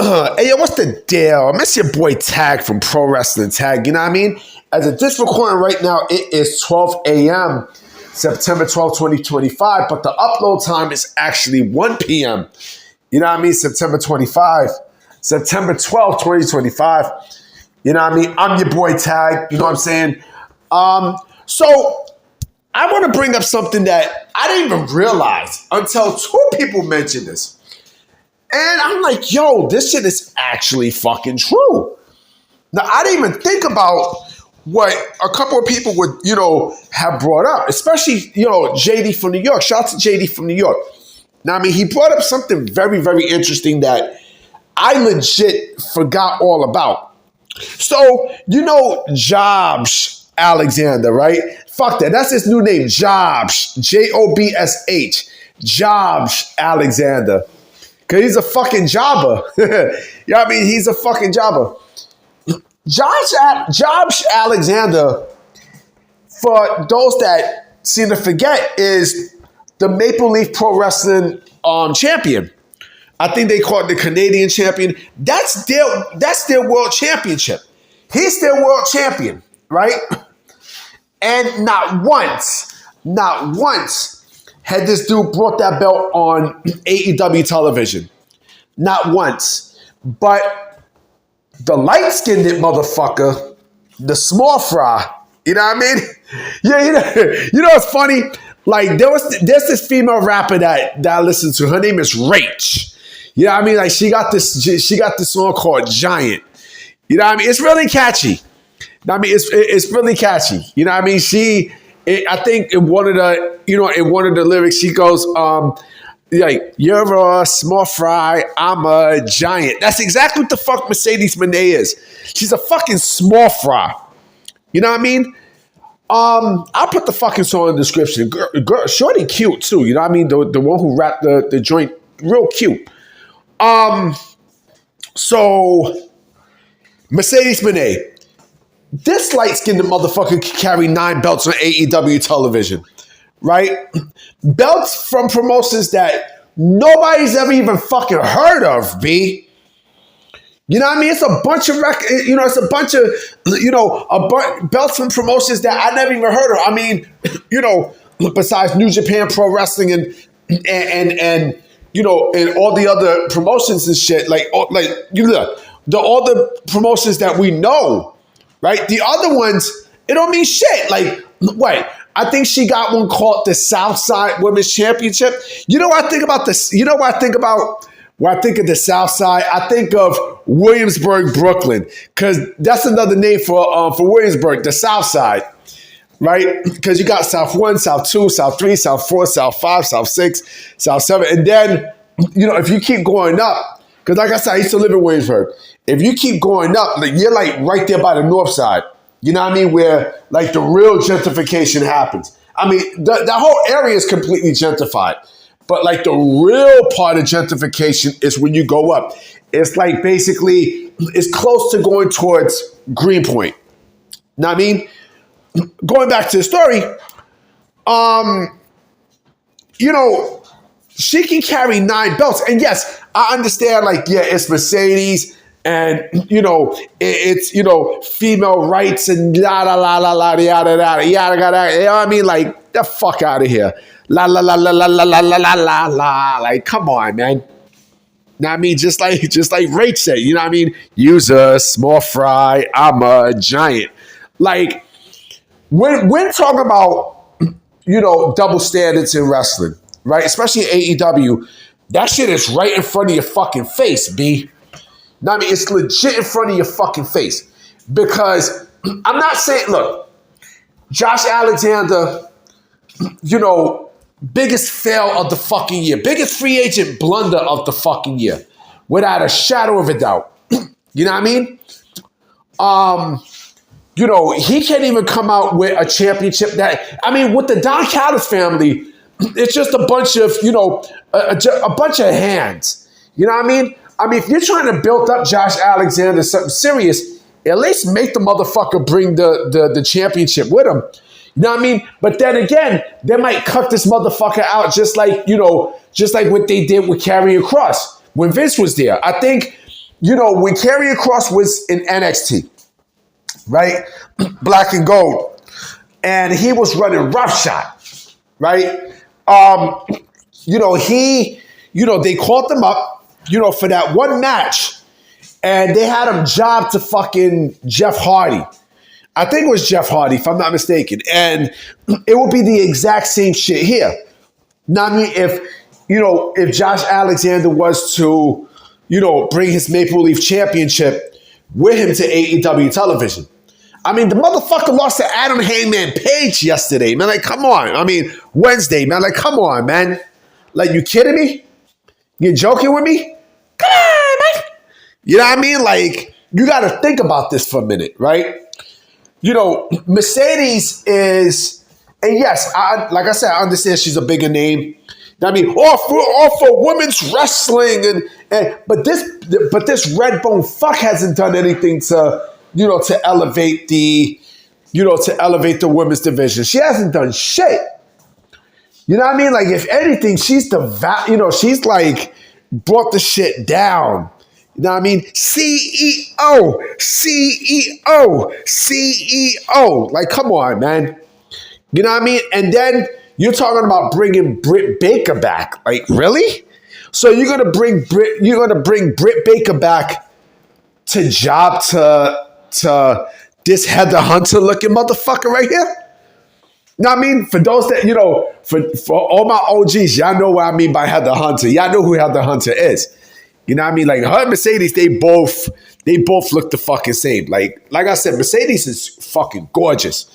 Hey, yo, what's the deal? It's your boy Tag from Pro Wrestling Tag. You know what I mean? As of this recording right now, it is 12 a.m., September 12, 2025, but the upload time is actually 1 p.m. You know what I mean? September 12, 2025. You know what I mean? I'm your boy Tag. You know what I'm saying? So I want to bring up something that I didn't even realize until two people mentioned this. And I'm like, yo, this shit is actually fucking true. Now, I didn't even think about what a couple of people would, have brought up, especially, JD from New York. Shout out to JD from New York. Now, I mean, he brought up something very, very interesting that I legit forgot all about. So, Jobs Alexander, right? Fuck that. That's his new name, Jobs. Jobsh. Jobs Alexander. Because he's a fucking jobber. You know what I mean? He's a fucking jobber. Jobs Alexander, for those that seem to forget, is the Maple Leaf Pro Wrestling champion. I think they call it the Canadian champion. That's their world championship. He's their world champion, right? And not once had this dude brought that belt on AEW television. Not once. But the light-skinned motherfucker, the small fry, you know what I mean? Yeah, you know what's funny? Like, there's this female rapper that I listen to. Her name is Rach. You know what I mean? Like, she got this song called Giant. You know what I mean? It's really catchy. I mean, it's really catchy. You know what I mean? I think in one of the lyrics, she goes, like, you're a small fry, I'm a giant. That's exactly what the fuck Mercedes Moné is. She's a fucking small fry. You know what I mean? I'll put the fucking song in the description. Girl, shorty cute too. You know what I mean? The one who rapped the joint, real cute. So Mercedes Moné. This light-skinned motherfucker can carry 9 belts on AEW television, right? Belts from promotions that nobody's ever even fucking heard of, B. You know what I mean? It's a bunch of belts from promotions that I never even heard of. I mean, besides New Japan Pro Wrestling and all the other promotions and shit, all the promotions that we know. Right? The other ones, it don't mean shit. Like, wait, I think she got one called the Southside Women's Championship. You know what I think about this? You know what I think about when I think of the Southside? I think of Williamsburg, Brooklyn, because that's another name for Williamsburg, the Southside, right? Because you got South 1, South 2, South 3, South 4, South 5, South 6, South 7. And then, if you keep going up, because like I said, I used to live in Williamsburg. If you keep going up, you're like right there by the north side. You know what I mean? Where like the real gentrification happens. I mean, the whole area is completely gentrified. But like the real part of gentrification is when you go up. It's like basically, it's close to going towards Greenpoint. Know what I mean? Going back to the story, she can carry 9 belts. And yes, I understand, it's Mercedes and, it's, female rights and yada, la, la, la, yada, yada, yada, yada. You know what I mean? Like, the fuck out of here. La, la, la, la, la, la, la, la, la, la, la. Like, come on, man. Know what I mean? Just like Rach said, you know what I mean? Use a small fry, I'm a giant. Like, when talking about, double standards in wrestling, right? Especially AEW, that shit is right in front of your fucking face, B. Know what I mean? It's legit in front of your fucking face. Because I'm not saying, look, Josh Alexander, biggest fail of the fucking year. Biggest free agent blunder of the fucking year. Without a shadow of a doubt. You know what I mean? He can't even come out with a championship with the Don Callis family, it's just a bunch of, a bunch of hands. You know what I mean? If you're trying to build up Josh Alexander something serious, at least make the motherfucker bring the championship with him. You know what I mean? But then again, they might cut this motherfucker out just like what they did with Karrion Kross when Vince was there. I think when Karrion Kross was in NXT, right? Black and gold. And he was running roughshod, right? They called him up, for that one match. And they had him job to fucking Jeff Hardy. I think it was Jeff Hardy, if I'm not mistaken. And it would be the exact same shit here. Now, I mean, if Josh Alexander was to, bring his Maple Leaf Championship with him to AEW television. I mean, the motherfucker lost to Adam Hangman Page yesterday, man. Like, come on. I mean, Wednesday, man. Like, come on, man. Like, you kidding me? You joking with me? Come on, man. You know what I mean? Like, you got to think about this for a minute, right? Mercedes is, and yes, like I said, I understand she's a bigger name. I mean, all for women's wrestling, but this red bone fuck hasn't done anything to elevate the women's division. She hasn't done shit. You know what I mean? Like, if anything, she's she's like brought the shit down. You know what I mean? CEO. Like, come on, man. You know what I mean? And then you're talking about bringing Britt Baker back. Like, really? So you're gonna bring Britt Baker back to job to this Heather Hunter looking motherfucker right here? You know what I mean? For those that, for all my OGs, y'all know what I mean by Heather Hunter. Y'all know who Heather Hunter is. You know what I mean? Like, her and Mercedes, they both look the fucking same. Like I said, Mercedes is fucking gorgeous.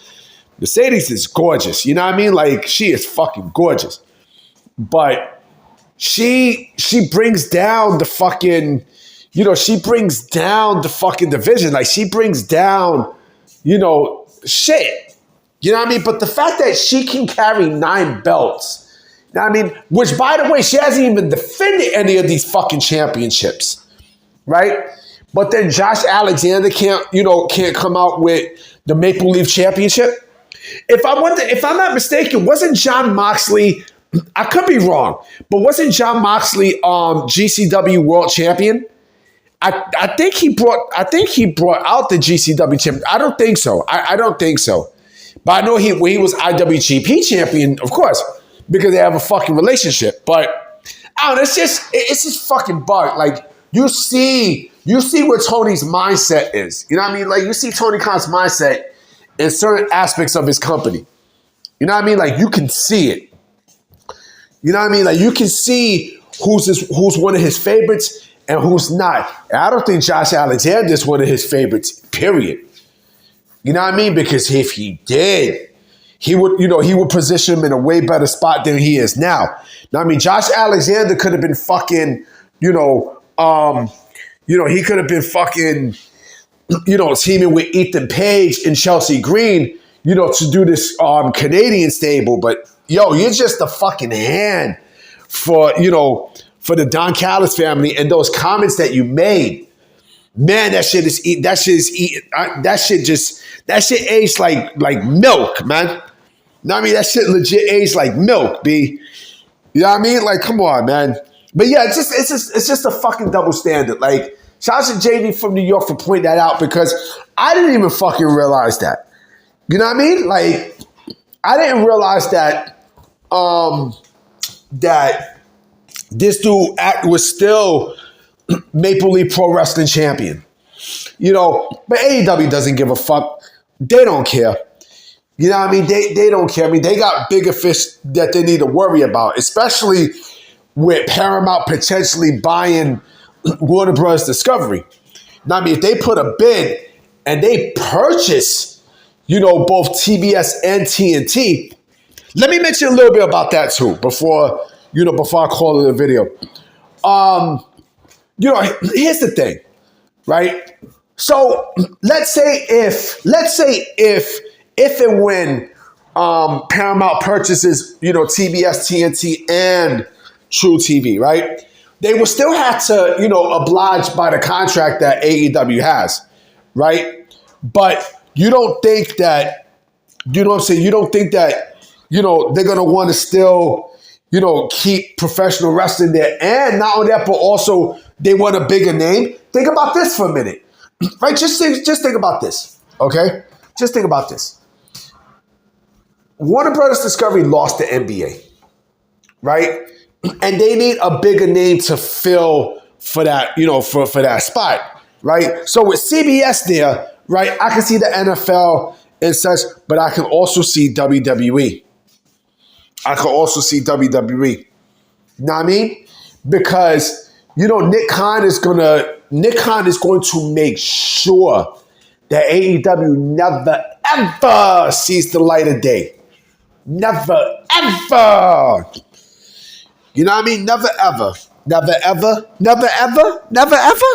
Mercedes is gorgeous. You know what I mean? Like, she is fucking gorgeous. But she brings down the fucking, she brings down the fucking division. Like, she brings down, shit. You know what I mean? But the fact that she can carry 9 belts, you know what I mean? Which, by the way, she hasn't even defended any of these fucking championships, right? But then Josh Alexander can't come out with the Maple Leaf Championship. If I'm not mistaken, wasn't Jon Moxley? I could be wrong, but wasn't Jon Moxley GCW World Champion? I think he brought out the GCW champion. I don't think so. I don't think so. But I know he was IWGP champion, of course, because they have a fucking relationship. But I don't know, it's just fucking bug. Like, you see where Tony's mindset is. You know what I mean? Like, you see Tony Khan's mindset in certain aspects of his company. You know what I mean? Like, you can see it. You know what I mean? Like, you can see who's one of his favorites and who's not. And I don't think Josh Alexander is one of his favorites, period. You know what I mean? Because if he did, he would position him in a way better spot than he is now. Now, I mean, Josh Alexander could have been fucking, he could have been fucking, teaming with Ethan Page and Chelsea Green, to do this Canadian stable. But, you're just a fucking hand for the Don Callis family, and those comments that you made. Man, that shit aged like milk, man. You know what I mean? That shit legit aged like milk, B. You know what I mean? Like, come on, man. But yeah, it's just a fucking double standard. Like, shout out to JD from New York for pointing that out, because I didn't even fucking realize that. You know what I mean? Like, I didn't realize that that this dude was still Maple Leaf Pro Wrestling champion. But AEW doesn't give a fuck. They don't care. You know what I mean? They don't care. I mean, they got bigger fish that they need to worry about, especially with Paramount potentially buying Warner Bros. Discovery. Now, I mean, if they put a bid and they purchase, both TBS and TNT, let me mention a little bit about that too before I call it a video. Here's the thing, right? So let's say if and when Paramount purchases, TBS, TNT, and True TV, right? They will still have to, oblige by the contract that AEW has, right? But you don't think that, you know what I'm saying? You don't think that, they're going to want to still, keep professional wrestling there. And not only that, but also They want a bigger name. Think about this for a minute, right? Just think about this, okay? Just think about this. Warner Brothers Discovery lost the NBA, right? And they need a bigger name to fill for that, for that spot, right? So with CBS there, right, I can see the NFL and such, but I can also see WWE. I can also see WWE. You know what I mean? Because, Nick Khan is going to make sure that AEW never, ever sees the light of day. Never, ever. You know what I mean? Never, ever. Never, ever. Never, ever. Never, ever.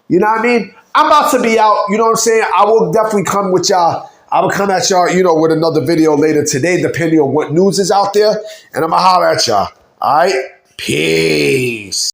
You know what I mean? I'm about to be out. You know what I'm saying? I will definitely come with y'all. I will come at y'all, with another video later today, depending on what news is out there. And I'm going to holler at y'all. All right? Peace.